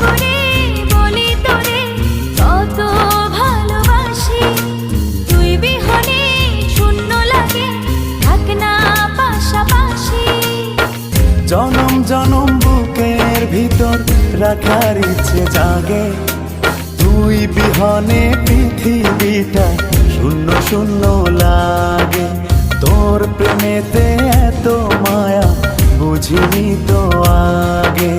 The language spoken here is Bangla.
করে বলি তোরে কত ভালোবাসি। তুই বিহনে শূন্য লাগে, থাক না পাশাপাশি। জনম জনম বুকের ভিতর রাখার ইচ্ছে জাগে, তুই বিহনে পৃথিবীটা শূন্য শূন্য লাগে। তোর প্রেমেতে এত মায়া বুঝিনি তো আগে।